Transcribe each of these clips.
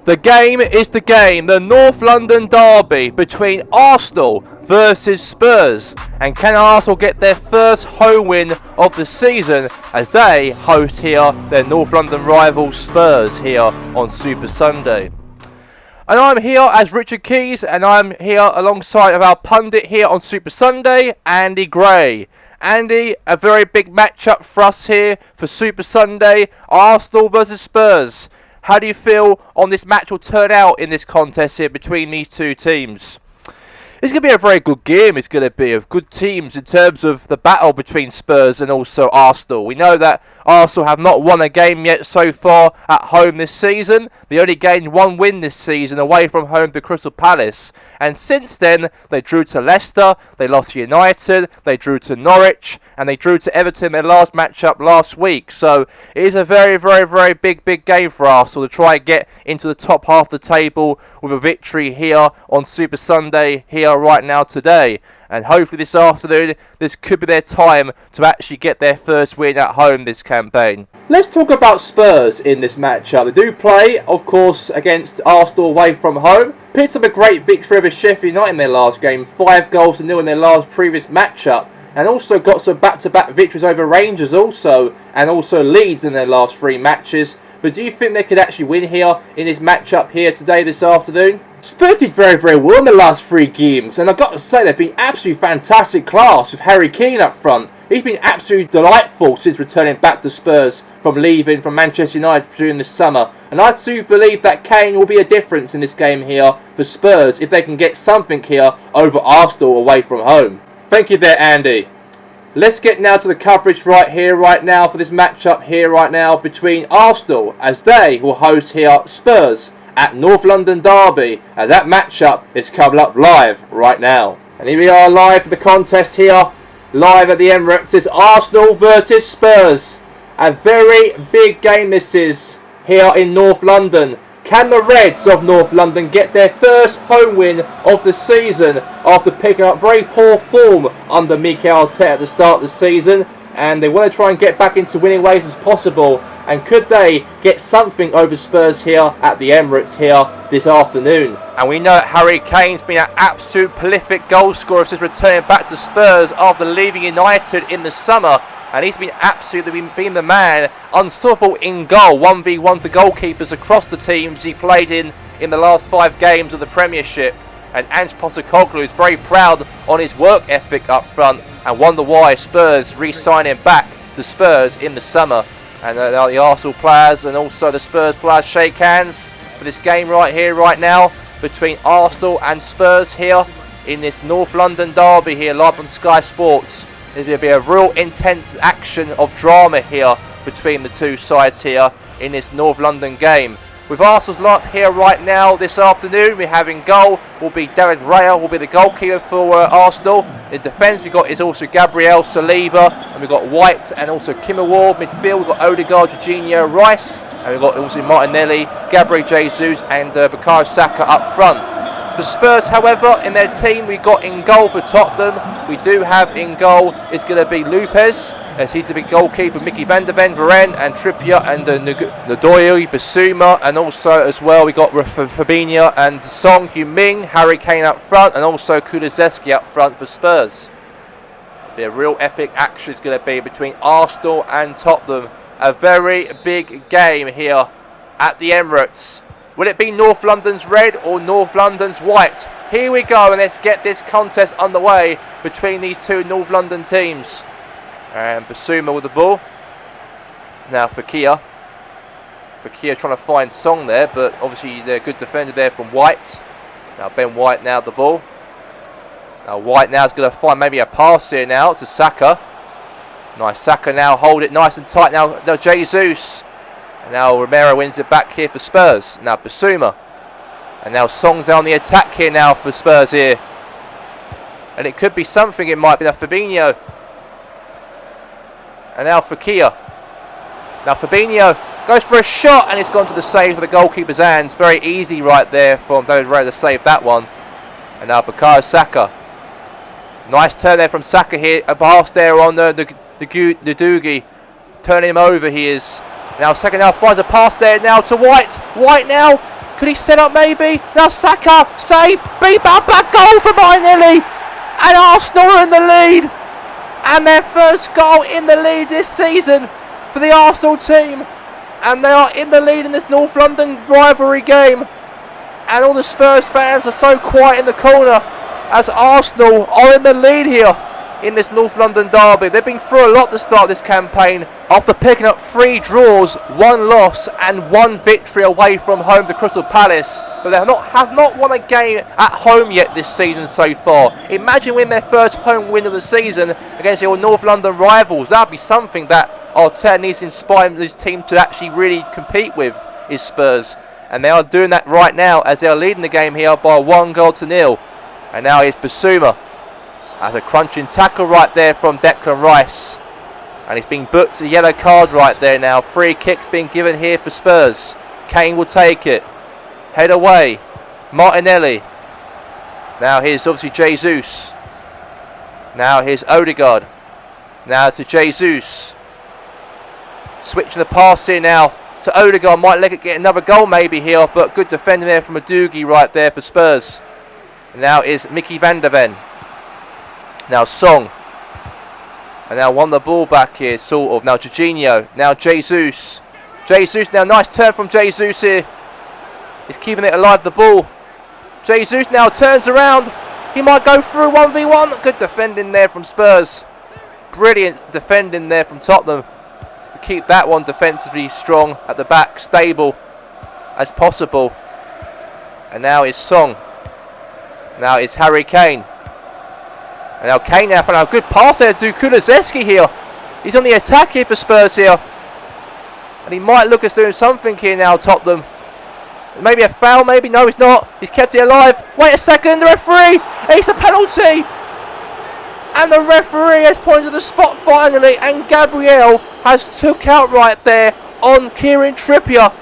The game is the game, the North London derby between Arsenal versus Spurs. And can Arsenal get their first home win of the season as they host here their North London rivals Spurs here on Super Sunday? And I'm here as Richard Keys, and I'm here alongside of our pundit here on Super Sunday, Andy Gray. Andy, a very big matchup for us here for Super Sunday, Arsenal versus Spurs. How do you feel on this match will turn out in this contest here between these two teams? It's going to be a very good game. It's going to be of good teams in terms of the battle between Spurs and also Arsenal. We know that Arsenal have not won a game yet so far at home this season. They only gained one win this season away from home to Crystal Palace. And since then, they drew to Leicester, they lost to United, they drew to Norwich, and they drew to Everton their last matchup last week. So it is a very big game for Arsenal to try and get into the top half of the table with a victory here on Super Sunday here right now today. And hopefully this afternoon, this could be their time to actually get their first win at home this campaign. Let's talk about Spurs in this matchup. They do play, of course, against Arsenal away from home. Picked up a great victory over Sheffield United in their last game, 5-0 in their last previous matchup. And also got some back-to-back victories over Rangers also, and also Leeds in their last 3 matches. But do you think they could actually win here in this matchup here today, this afternoon? Spurs did very well in the last 3 games, and I've got to say they've been absolutely fantastic class with Harry Kane up front. He's been absolutely delightful since returning back to Spurs from leaving from Manchester United during the summer. And I do believe that Kane will be a difference in this game here for Spurs if they can get something here over Arsenal away from home. Thank you there, Andy. Let's get now to the coverage right here, right now, for this matchup here, right now, between Arsenal, as they will host here Spurs at North London Derby, and that matchup is coming up live right now. And here we are live for the contest here, live at the Emirates. It's Arsenal versus Spurs. A very big game this is here in North London. Can the Reds of North London get their first home win of the season after picking up very poor form under Mikel Arteta at the start of the season? And they want to try and get back into winning ways as possible. And could they get something over Spurs here at the Emirates here this afternoon? And we know that Harry Kane's been an absolute prolific goal scorer since returning back to Spurs after leaving United in the summer. And he's been absolutely been the man, unstoppable in goal, 1v1 to goalkeepers across the teams he played in the last 5 games of the Premiership. And Ange Postecoglou is very proud on his work ethic up front and wonder why Spurs re-sign him back to Spurs in the summer. And the Arsenal players and also the Spurs players shake hands for this game right here, right now, between Arsenal and Spurs here in this North London derby here, live on Sky Sports. There's going to be a real intense action of drama here between the two sides here in this North London game. With Arsenal's lineup here right now this afternoon, we have in goal will be David Raya, will be the goalkeeper for Arsenal. In defence we've got is also Gabriel Saliba, and we've got White and also Kimmelwar. Midfield we've got Odegaard, Jorginho, Rice, and we've got also Martinelli, Gabriel Jesus and Bukayo Saka up front. For Spurs, however, in their team, we've got in goal for Tottenham. We do have in goal, it's going to be Lopez, as he's the big goalkeeper, Mickey van der Ven, Varane and Trippier and Ndoye, Basuma, and also as well we got Fabinho and Song Heung-min, Harry Kane up front, and also Kulusevski up front for Spurs. The real epic action is going to be between Arsenal and Tottenham. A very big game here at the Emirates. Will it be North London's red or North London's white? Here we go, and let's get this contest underway between these two North London teams. And Basuma with the ball. Now Fekir trying to find Song there, but obviously they're a good defender there from White. Now Ben White now the ball. Now White now is going to find maybe a pass here now to Saka. Nice, Saka now hold it nice and tight now Jesus. And now Romero wins it back here for Spurs. Now Basuma. And now Song's down the attack here now for Spurs here. And it could be something, it might be now Fabinho. And now Fekir. Now Fabinho goes for a shot and it's gone to the save for the goalkeeper's hands. Very easy right there from David Raya to save that one. And now Bukayo Saka. Nice turn there from Saka here. A pass there on the Doogie. Turning him over he is. Now Saka now finds a pass there now to White. White now Could he set up maybe? Now Saka, save, beat back goal for Martinelli. And Arsenal are in the lead. And their first goal in the lead this season for the Arsenal team. And they are in the lead in this North London rivalry game. And all the Spurs fans are so quiet in the corner as Arsenal are in the lead here in this North London derby. They've been through a lot to start this campaign after picking up 3 draws, 1 loss and 1 victory away from home to Crystal Palace. But they have not won a game at home yet this season so far. Imagine winning their first home win of the season against your North London rivals. That would be something that Arteta needs to inspire his team to actually really compete with, is Spurs. And they are doing that right now as they are leading the game here by 1-0. And now it's Basuma. That's a crunching tackle right there from Declan Rice. And he's being booked a yellow card right there now. Free kicks being given here for Spurs. Kane will take it. Head away. Martinelli. Now here's obviously Jesus. Now here's Odegaard. Now to Jesus. Switching the pass here now to Odegaard. Might let it get another goal maybe here. But good defending there from Adugi right there for Spurs. And now is Mickey van der Ven. Now Song. And now won the ball back here, sort of. Now Jorginho. Now Jesus. Jesus now, nice turn from Jesus here. He's keeping it alive, the ball. Jesus now turns around. He might go through 1v1. Good defending there from Spurs. Brilliant defending there from Tottenham. To keep that one defensively strong at the back, stable as possible. And now it's Song. Now it's Harry Kane. And now Kane now found a good pass there to Kulusevski here. He's on the attack here for Spurs here. And he might look as doing something here now, Tottenham. Maybe a foul, maybe. No, it's not. He's kept it alive. Wait a second, the referee. It's a penalty. And the referee has pointed to the spot finally. And Gabriel has took out right there on Kieran Trippier.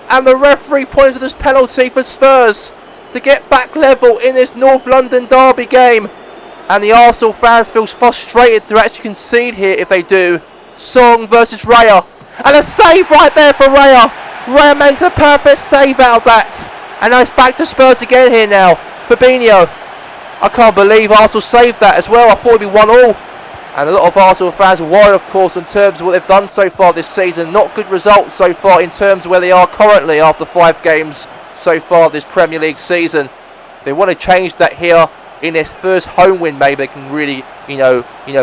And the referee pointed to this penalty for Spurs to get back level in this North London derby game. And the Arsenal fans feel frustrated to actually concede here if they do. Song versus Raya. And a save right there for Raya. Raya makes a perfect save out of that. And now it's back to Spurs again here now. Fabinho. I can't believe Arsenal saved that as well. I thought it'd be 1-1. And a lot of Arsenal fans are worried, of course, in terms of what they've done so far this season. Not good results so far in terms of where they are currently after 5 games so far this Premier League season. They want to change that here. In this first home win, maybe they can really,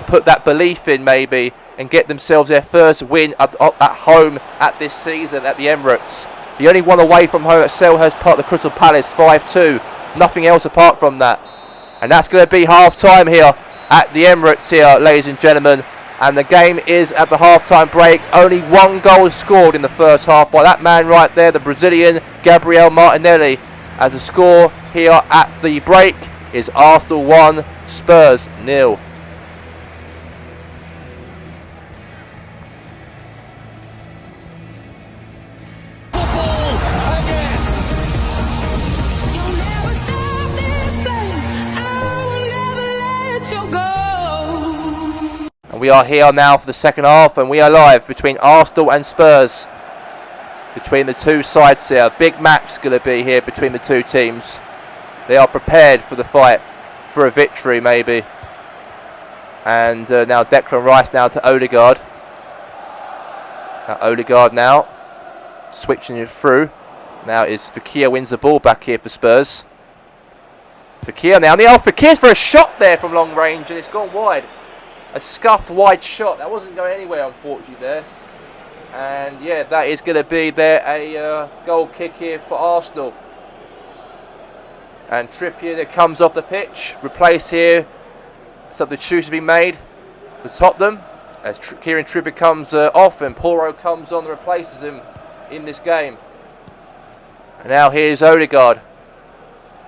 put that belief in maybe and get themselves their first win at home at this season at the Emirates. The only one away from home at Selhurst Park, the Crystal Palace, 5-2. Nothing else apart from that. And that's going to be half-time here at the Emirates here, ladies and gentlemen. And the game is at the half-time break. Only 1 goal scored in the first half by that man right there, the Brazilian Gabriel Martinelli. As the score here at the break is Arsenal 1, Spurs 0. And we are here now for the second half, and we are live between Arsenal and Spurs. Between the two sides here. Big match going to be here between the two teams. They are prepared for the fight, for a victory maybe. And now Declan Rice now to Odegaard. Now Odegaard now switching it through. Now is Fekir wins the ball back here for Spurs. Fekir now. Fekir's for a shot there from long range and it's gone wide. A scuffed wide shot. That wasn't going anywhere unfortunately there. And yeah, that is going to be there a goal kick here for Arsenal. And Trippier that comes off the pitch, replaced here. Substitution to be made for Tottenham as Kieran Trippier comes off and Porro comes on and replaces him in this game. And now here's Odegaard.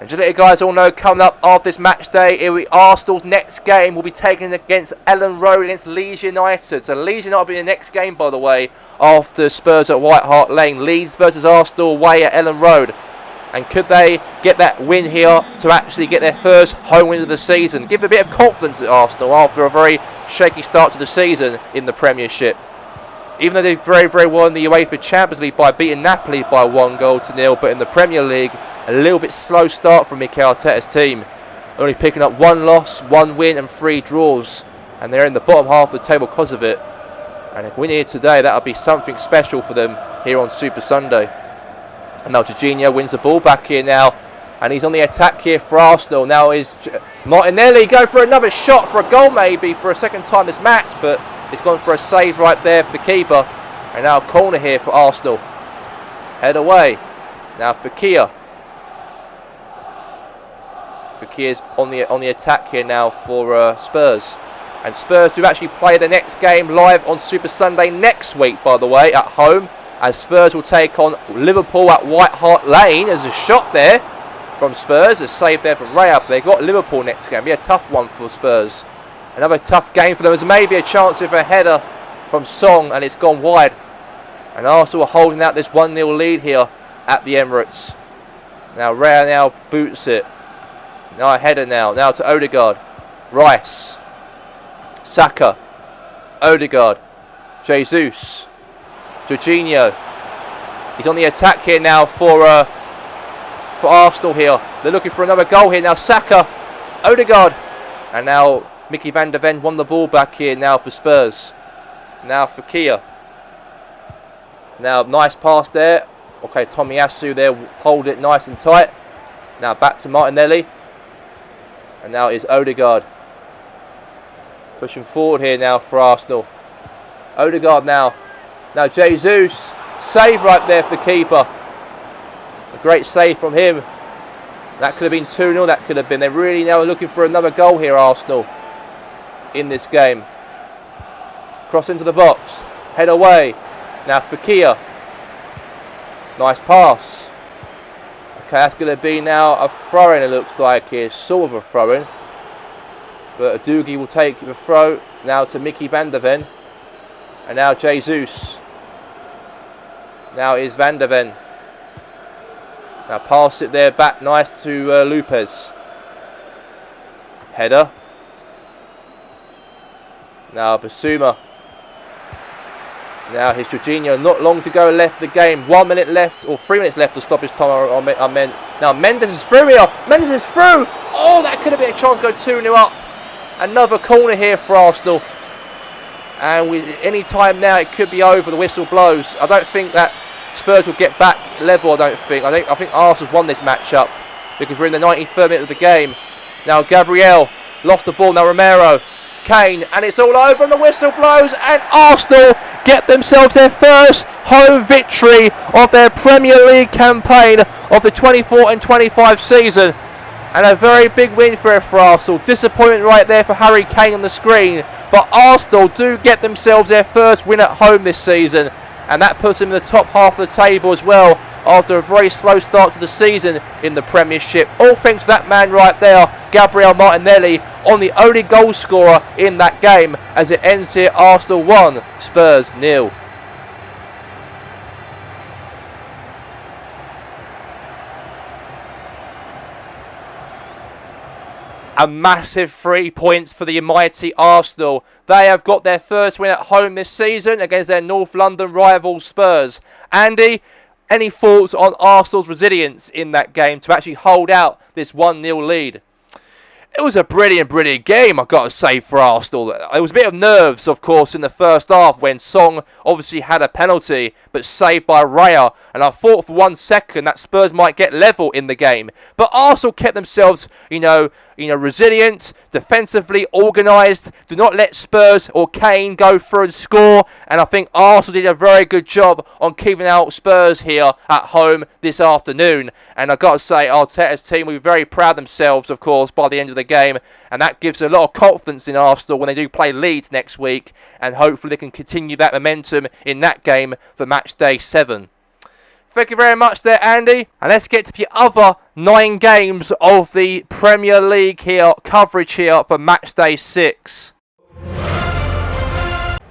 And just to let you guys all know, coming up after this match day, Arsenal's next game will be taken against Ellen Road against Leeds United. So Leeds United will be the next game, by the way, after Spurs at White Hart Lane. Leeds versus Arsenal away at Ellen Road. And could they get that win here to actually get their first home win of the season? Give a bit of confidence to Arsenal after a very shaky start to the season in the Premiership. Even though they did very, very well in the UEFA Champions League by beating Napoli by 1-0, but in the Premier League, a little bit slow start from Mikel Arteta's team. Only picking up 1 loss, 1 win and 3 draws. And they're in the bottom half of the table because of it. And if we win here today, that'll be something special for them here on Super Sunday. And now Jorginho wins the ball back here now. And he's on the attack here for Arsenal. Now is Martinelli going for another shot for a goal maybe for a second time this match. But it's gone for a save right there for the keeper. And now a corner here for Arsenal. Head away. Now Fekir. Fekir's on the attack here now for Spurs. And Spurs who actually play the next game live on Super Sunday next week, by the way, at home. As Spurs will take on Liverpool at White Hart Lane. There's a shot there from Spurs. A save there from Raya. They've got Liverpool next game. Be a tough one for Spurs. Another tough game for them. There's maybe a chance of a header from Song and it's gone wide. And Arsenal are holding out this 1-0 lead here at the Emirates. Now Raya now boots it. Now a header now. Now to Odegaard. Rice. Saka. Odegaard. Jesus. Jorginho. He's on the attack here now for Arsenal here. They're looking for another goal here now. Saka. Odegaard. And now Mickey van der Ven won the ball back here now for Spurs. Now for Kia. Now nice pass there. Okay, Tomiyasu there. Hold it nice and tight. Now back to Martinelli. And now is Odegaard. Pushing forward here now for Arsenal. Odegaard now. Now Jesus. Save right there for the keeper. A great save from him. That could have been 2-0. That could have been. They're really now looking for another goal here, Arsenal, in this game. Cross into the box. Head away. Now Fekir. Nice pass. Okay, that's going to be now a throw-in, it looks like here. Sort of a throw-in. But Adugi will take the throw now to Mickey van der Ven. And now Jesus. Now is van der Ven. Now pass it there back nice to Lopez. Header. Now Basuma. Now here's Jorginho. Not long to go left the game. 1 minute left, or 3 minutes left to stop his time. I meant. Now Mendes is through here. Mendes is through. Oh, that could have been a chance to go 2-0 up. Another corner here for Arsenal. And with any time now, it could be over. The whistle blows. I don't think that Spurs will get back level. I think Arsenal's won this matchup because we're in the 93rd minute of the game. Now Gabriel lost the ball. Now Romero. Kane, and it's all over and the whistle blows and Arsenal get themselves their first home victory of their Premier League campaign of the 24 and 25 season, and a very big win for Arsenal. Disappointment right there for Harry Kane on the screen, but Arsenal do get themselves their first win at home this season, and that puts them in the top half of the table as well after a very slow start to the season in the Premiership. All thanks to that man right there, Gabriel Martinelli, on the only goal scorer in that game, as it ends here Arsenal 1, Spurs 0. A massive 3 points for the mighty Arsenal. They have got their first win at home this season against their North London rivals Spurs. Andy, any thoughts on Arsenal's resilience in that game to actually hold out this 1-0 lead? It was a brilliant game, I've got to say, for Arsenal. There was a bit of nerves, of course, in the first half when Song obviously had a penalty, but saved by Raya. And I thought for 1 second that Spurs might get level in the game. But Arsenal kept themselves, resilient, defensively organised. Do not let Spurs or Kane go through and score. And I think Arsenal did a very good job on keeping out Spurs here at home this afternoon. And I've got to say, Arteta's team will be very proud of themselves, of course, by the end of the game. And that gives a lot of confidence in Arsenal when they do play Leeds next week. And hopefully they can continue that momentum in that game for match day 7. Thank you very much there, Andy. And let's get to the other 9 games of the Premier League here, coverage here for match day 6.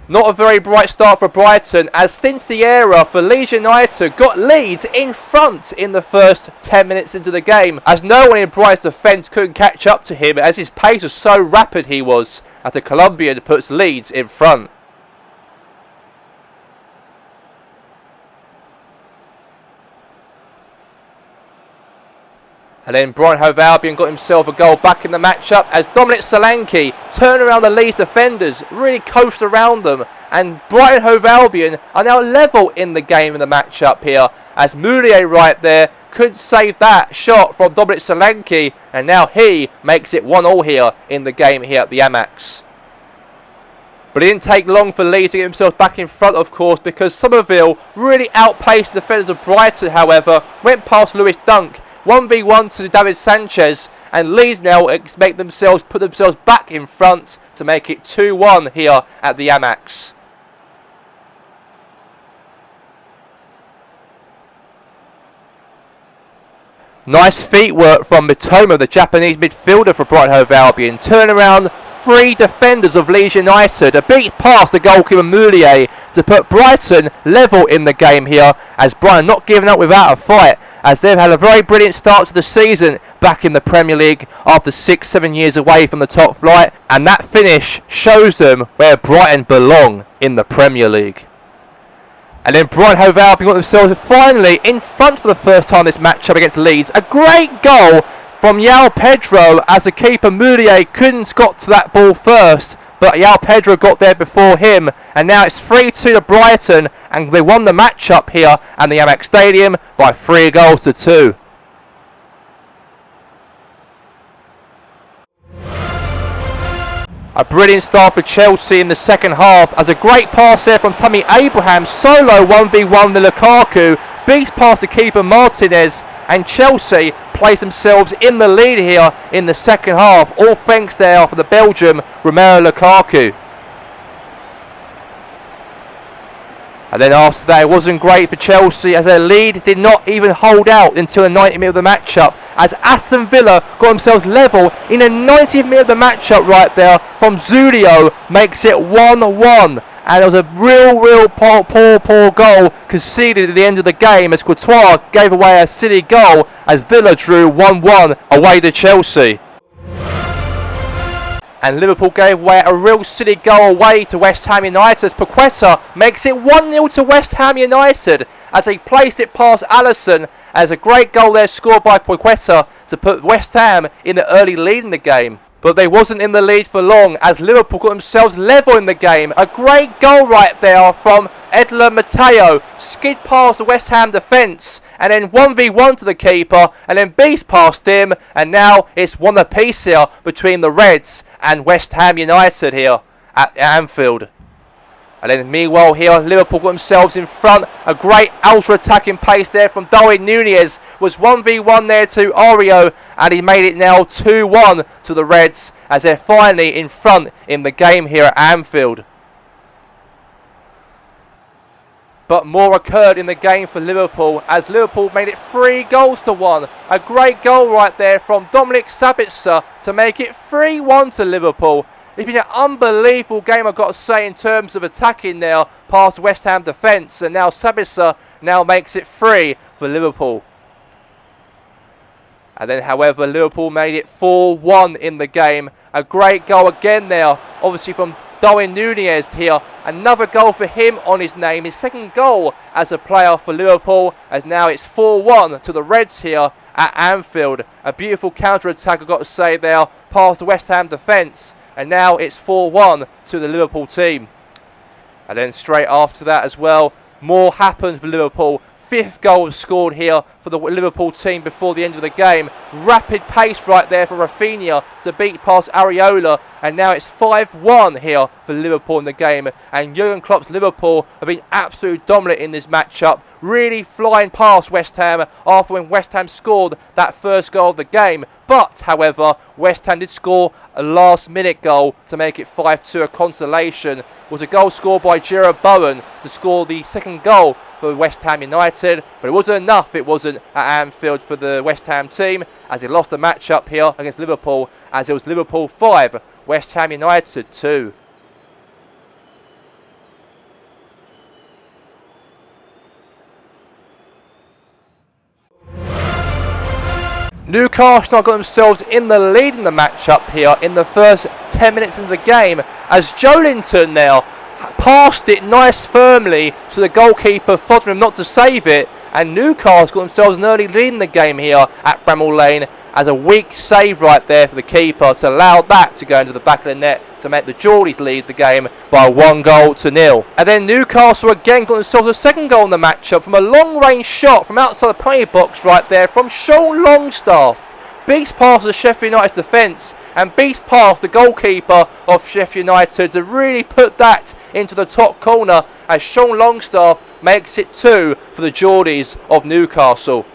Not a very bright start for Brighton, as since the era for Leeds United got Leeds in front in the first 10 minutes into the game, as no one in Brighton's defence couldn't catch up to him, as his pace was so rapid he was, as the Colombian puts Leeds in front. And then Brighton Hove Albion got himself a goal back in the matchup as Dominic Solanke turned around the Leeds defenders, really coasted around them. And Brighton Hove Albion are now level in the game in the matchup here as Mounier right there couldn't save that shot from Dominic Solanke, and now he makes it 1-1 here in the game here at the Amex. But it didn't take long for Leeds to get themselves back in front, of course, because Somerville really outpaced the defenders of Brighton, however, went past Lewis Dunk, 1v1 to David Sanchez, and Leeds now put themselves back in front to make it 2-1 here at the Amex. Nice feet work from Mitoma, the Japanese midfielder for Brighton Hove Albion. Turn around 3 defenders of Leeds United. A big pass to goalkeeper Mounier to put Brighton level in the game here, as Brighton not giving up without a fight, as they've had a very brilliant start to the season back in the Premier League after 6-7 years away from the top flight, and that finish shows them where Brighton belong in the Premier League. And then Brighton Hove Albion got themselves finally in front for the first time this matchup against Leeds. A great goal from João Pedro as the keeper Mounier couldn't got to that ball first, but João Pedro got there before him, and now it's 3-2 to Brighton, and they won the matchup here at the Amex Stadium by 3-2. A brilliant start for Chelsea in the second half as a great pass there from Tammy Abraham, solo 1v1 with Lukaku, beats past the keeper Martinez, and Chelsea place themselves in the lead here in the second half, all thanks there for the Belgium Romelu Lukaku. And then after that, it wasn't great for Chelsea as their lead did not even hold out until the 90th minute of the matchup, as Aston Villa got themselves level in the 90th minute of the matchup right there from Zulio, makes it 1-1. And it was a real poor goal conceded at the end of the game as Courtois gave away a silly goal as Villa drew 1-1 away to Chelsea. And Liverpool gave away a real silly goal away to West Ham United as Paqueta makes it 1-0 to West Ham United as he placed it past Alisson, as a great goal there scored by Paqueta to put West Ham in the early lead in the game. But they wasn't in the lead for long as Liverpool got themselves level in the game. A great goal right there from Edler Mateo, skid past the West Ham defence, and then 1v1 to the keeper, and then beast past him, and now it's 1 apiece here between the Reds and West Ham United here at Anfield. And then meanwhile here, Liverpool got themselves in front. A great ultra-attacking pace there from Darwin Núñez. Was 1v1 there to Ario, and he made it now 2-1 to the Reds as they're finally in front in the game here at Anfield. But more occurred in the game for Liverpool as Liverpool made it 3-1. A great goal right there from Dominik Sabitzer to make it 3-1 to Liverpool. It's been an unbelievable game, I've got to say, in terms of attacking now past West Ham defence, and now Sabitzer now makes it 3 for Liverpool. And then, however, Liverpool made it 4-1 in the game. A great goal again now, obviously from Darwin Núñez here. Another goal for him on his name. His second goal as a player for Liverpool, as now it's 4-1 to the Reds here at Anfield. A beautiful counter-attack, I've got to say, there past the West Ham defence. And now it's 4-1 to the Liverpool team. And then straight after that as well, more happened for Liverpool. 5th goal was scored here for the Liverpool team before the end of the game. Rapid pace right there for Rafinha to beat past Areola. And now it's 5-1 here for Liverpool in the game. And Jurgen Klopp's Liverpool have been absolutely dominant in this matchup. Really flying past West Ham after when West Ham scored that first goal of the game. But, however, West Ham did score a last-minute goal to make it 5-2, a consolation. It was a goal scored by Gerard Bowen to score the second goal for West Ham United. But it wasn't enough, it wasn't at Anfield for the West Ham team, as they lost the match-up here against Liverpool, as it was Liverpool 5, West Ham United 2. Newcastle got themselves in the lead in the matchup here in the first 10 minutes of the game as Joelinton now passed it nice firmly to the goalkeeper, Foderingham, not to save it. And Newcastle got themselves an early lead in the game here at Bramall Lane, as a weak save right there for the keeper to allow that to go into the back of the net to make the Geordies lead the game by 1-0. And then Newcastle again got themselves a second goal in the matchup from a long-range shot from outside the penalty box right there from Sean Longstaff. Beats past the Sheffield United's defence and beats past the goalkeeper of Sheffield United to really put that into the top corner, as Sean Longstaff makes it 2 for the Geordies of Newcastle.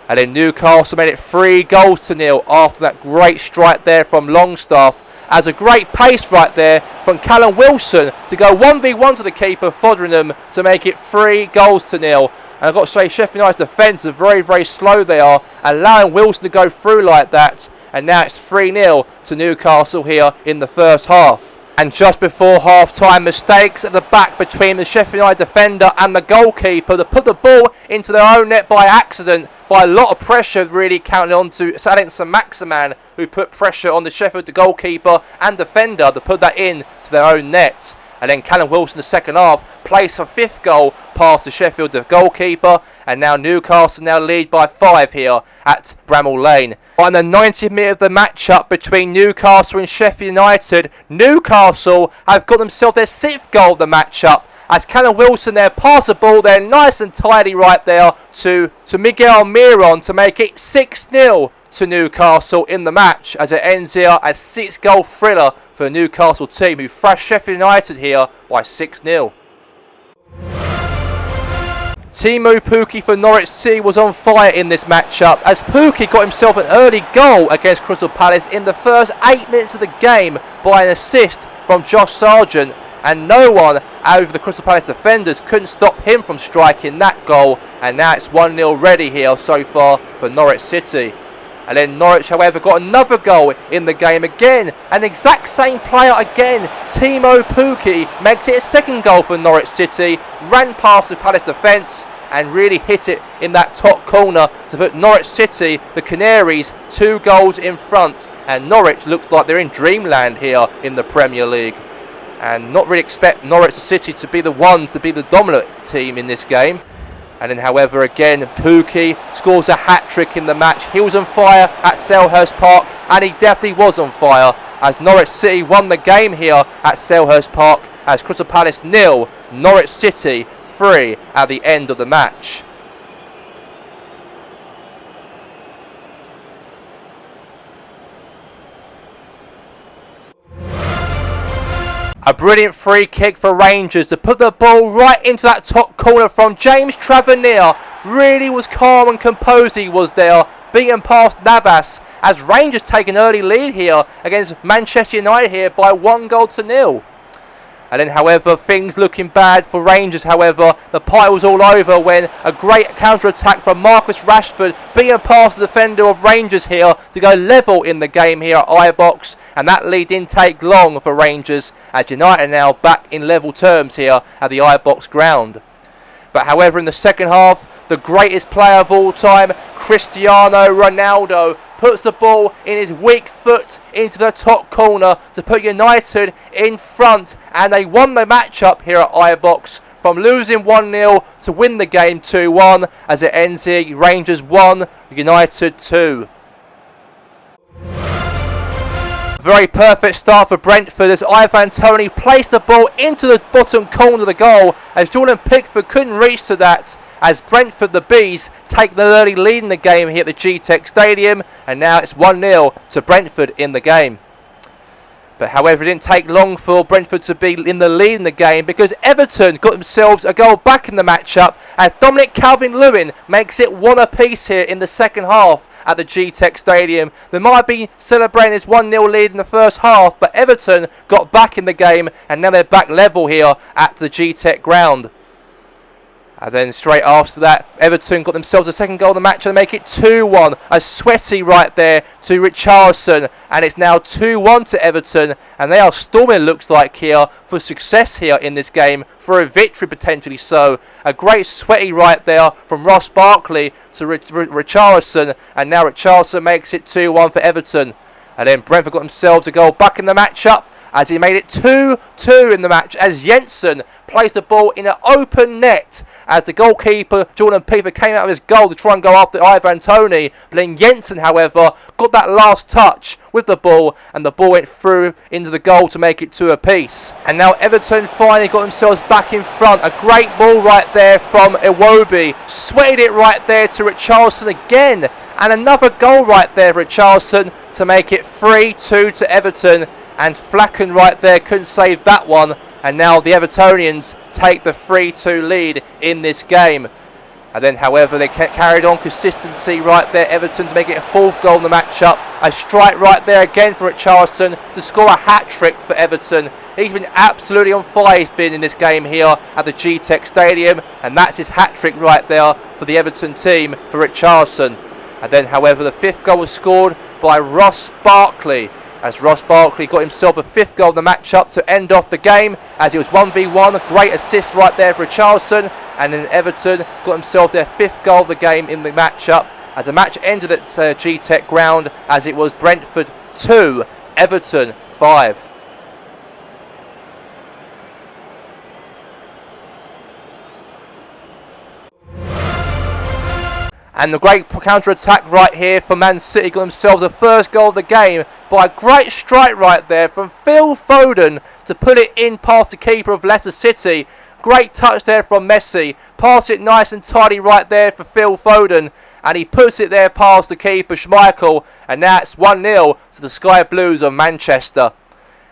And then Newcastle made it 3-0 after that great strike there from Longstaff, as a great pace right there from Callum Wilson to go 1v1 to the keeper Foderingham to make it 3-0. And I've got to say, Sheffield United's defence are very, very slow they are, allowing Wilson to go through like that. And now it's 3-0 to Newcastle here in the first half. And just before half-time, mistakes at the back between the Sheffield United defender and the goalkeeper to put the ball into their own net by accident, by a lot of pressure really counting on to Alex Saint-Maximin, who put pressure on the Sheffield goalkeeper and defender to put that in to their own net. And then Callum Wilson in the second half plays for 5th goal past the Sheffield goalkeeper, and now Newcastle now lead by 5 here at Bramall Lane. On the 90th minute of the matchup between Newcastle and Sheffield United, Newcastle have got themselves their 6th goal of the matchup, as Callum Wilson there pass the ball there nice and tidy right there to Miguel Almiron to make it 6-0 to Newcastle in the match, as it ends here as 6-goal thriller for the Newcastle team, who thrashed Sheffield United here by 6-0. Teemu Pukki for Norwich City was on fire in this matchup, as Pukki got himself an early goal against Crystal Palace in the first 8 minutes of the game by an assist from Josh Sargent, and no one over the Crystal Palace defenders couldn't stop him from striking that goal. And now it's 1-0 ready here so far for Norwich City. And then Norwich, however, got another goal in the game again. An exact same player again. Teemu Pukki makes it a 2nd goal for Norwich City. Ran past the Palace defence and really hit it in that top corner to put Norwich City, the Canaries, 2 goals in front. And Norwich looks like they're in dreamland here in the Premier League. And not really expect Norwich City to be the one to be the dominant team in this game. And then, however, again, Pukki scores a hat-trick in the match. He was on fire at Selhurst Park, and he definitely was on fire, as Norwich City won the game here at Selhurst Park, as Crystal Palace 0, Norwich City 3 at the end of the match. A brilliant free kick for Rangers to put the ball right into that top corner from James Tavernier. Really was calm and composed he was there, beating past Navas, as Rangers take an early lead here against Manchester United here by 1-0. And then, however, things looking bad for Rangers. However, the pie was all over when a great counter-attack from Marcus Rashford being past the defender of Rangers here to go level in the game here at Ibox. And that lead didn't take long for Rangers, as United now back in level terms here at the Ibox ground. But however, in the second half, the greatest player of all time, Cristiano Ronaldo, puts the ball in his weak foot into the top corner to put United in front, and they won the matchup here at Ibox from losing 1-0 to win the game 2-1, as it ends here Rangers 1, United 2. Very perfect start for Brentford, as Ivan Toney placed the ball into the bottom corner of the goal, as Jordan Pickford couldn't reach to that, as Brentford, the Bees, take the early lead in the game here at the G-Tech Stadium, and now it's 1-0 to Brentford in the game. But however, it didn't take long for Brentford to be in the lead in the game, because Everton got themselves a goal back in the matchup, and Dominic Calvert-Lewin makes it 1 apiece here in the second half at the G-Tech Stadium. They might have been celebrating this 1-0 lead in the first half, but Everton got back in the game, and now they're back level here at the G-Tech ground. And then straight after that, Everton got themselves a second goal of the match and make it 2-1. A sweaty right there to Richarlison. And it's now 2-1 to Everton. And they are storming, looks like, here for success here in this game. For a victory, potentially so. A great sweaty right there from Ross Barkley to Richarlison. And now Richarlison makes it 2-1 for Everton. And then Brentford got themselves a goal back in the matchup. as he made it 2-2 in the match as Jensen placed the ball in an open net as the goalkeeper Jordan Piper came out of his goal to try and go after Ivan Toney, but then Jensen, however, got that last touch with the ball and the ball went through into the goal to make it 2 apiece. And now Everton finally got themselves back in front. A great ball right there from Iwobi, sweated it right there to Richarlison again, and another goal right there for Richarlison to make it 3-2 to Everton, and Flacken right there couldn't save that one. And now the Evertonians take the 3-2 lead in this game. And then, however, they carried on consistency right there. Everton to make it a 4th goal in the matchup. A strike right there again for Richarlison to score a hat-trick for Everton. He's been absolutely on fire. He's been in this game here at the G-Tech Stadium. And that's his hat-trick right there for the Everton team for Richarlison. And then, however, the 5th goal was scored by Ross Barkley, as Ross Barkley got himself a 5th goal in the matchup to end off the game, as it was 1v1. Great assist right there for Richarlison, and then Everton got himself their 5th goal of the game in the matchup, as the match ended at G-Tech ground, as it was Brentford 2, Everton 5. And the great counter-attack right here for Man City got themselves the 1st goal of the game by a great strike right there from Phil Foden to put it in past the keeper of Leicester City. Great touch there from Messi. Pass it nice and tidy right there for Phil Foden. And he puts it there past the keeper Schmeichel. And now it's 1-0 to the Sky Blues of Manchester.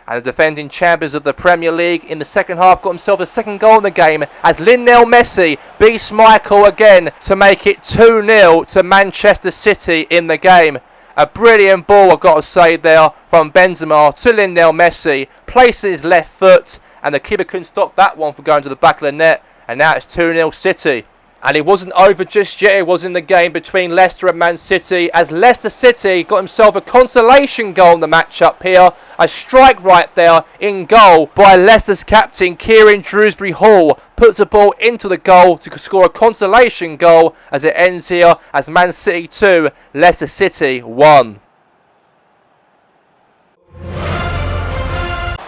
And the defending champions of the Premier League in the second half got himself a 2nd goal in the game as Lionel Messi beats Schmeichel again to make it 2-0 to Manchester City in the game. A brilliant ball, I've got to say there, from Benzema to Lionel Messi, placing his left foot, and the keeper couldn't stop that one from going to the back of the net, and now it's 2-0 City. And it wasn't over just yet. It was in the game between Leicester and Man City, as Leicester City got himself a consolation goal in the matchup here. A strike right there in goal by Leicester's captain Kieran Dewsbury Hall. Puts the ball into the goal to score a consolation goal, as it ends here as Man City 2, Leicester City 1.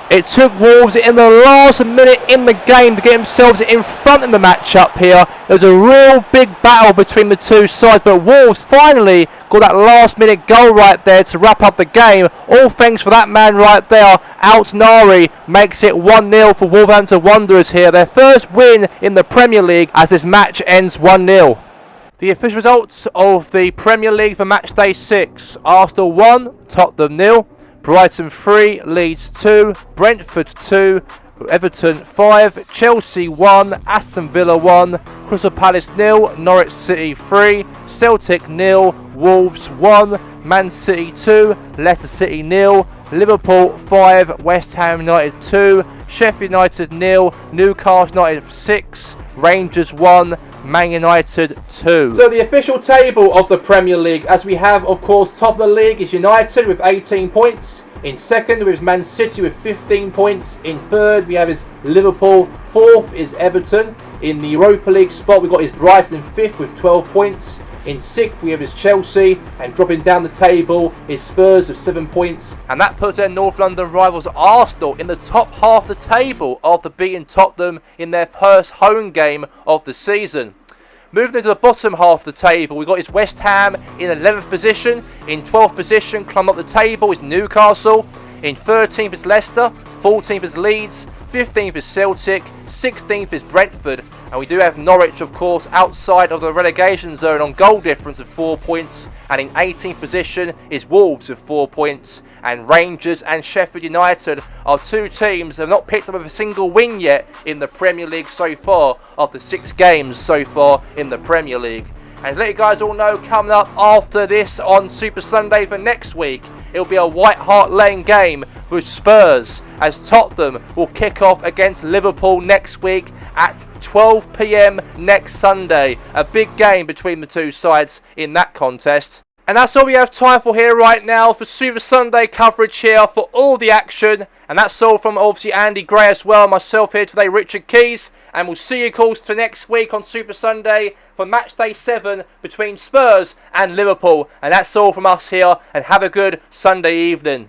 It took Wolves in the last minute in the game to get themselves in front in the matchup here. There was a real big battle between the two sides, but Wolves finally got that last minute goal right there to wrap up the game. All thanks for that man right there. Nari makes it 1-0 for Wolverhampton Wanderers here. Their first win in the Premier League as this match ends 1-0. The official results of the Premier League for match day 6. Arsenal 1, Tottenham 0. Brighton 3, Leeds 2, Brentford 2, Everton 5, Chelsea 1, Aston Villa 1, Crystal Palace 0, Norwich City 3, Celtic 0, Wolves 1, Man City 2, Leicester City 0, Liverpool 5, West Ham United 2, Sheffield United 0, Newcastle United 6, Rangers 1, Man United 2. So the official table of the Premier League, as we have, of course, top of the league is United with 18 points. In second, we have Man City with 15 points. In third, we have is Liverpool. Fourth is Everton. In the Europa League spot, we've got is Brighton in fifth with 12 points. In sixth, we have is Chelsea, and dropping down the table is Spurs with 7 points. And that puts their North London rivals Arsenal in the top half of the table after beating Tottenham in their first home game of the season. Moving into the bottom half of the table, we've got is West Ham in 11th position. In 12th position, climb up the table, is Newcastle. In 13th is Leicester. 14th is Leeds. 15th is Celtic, 16th is Brentford, and we do have Norwich, of course, outside of the relegation zone on goal difference of 4 points, and in 18th position is Wolves with 4 points, and Rangers and Sheffield United are two teams that have not picked up a single win yet in the Premier League so far, after 6 games so far in the Premier League. And to let you guys all know, coming up after this on Super Sunday for next week, it'll be a White Hart Lane game with Spurs, as Tottenham will kick off against Liverpool next week at 12 PM next Sunday. A big game between the two sides in that contest. And that's all we have time for here right now for Super Sunday coverage here for all the action. And that's all from obviously Andy Gray as well, myself here today, Richard Keys. And we'll see you, of course, for next week on Super Sunday for match day 7 between Spurs and Liverpool. And that's all from us here, and have a good Sunday evening.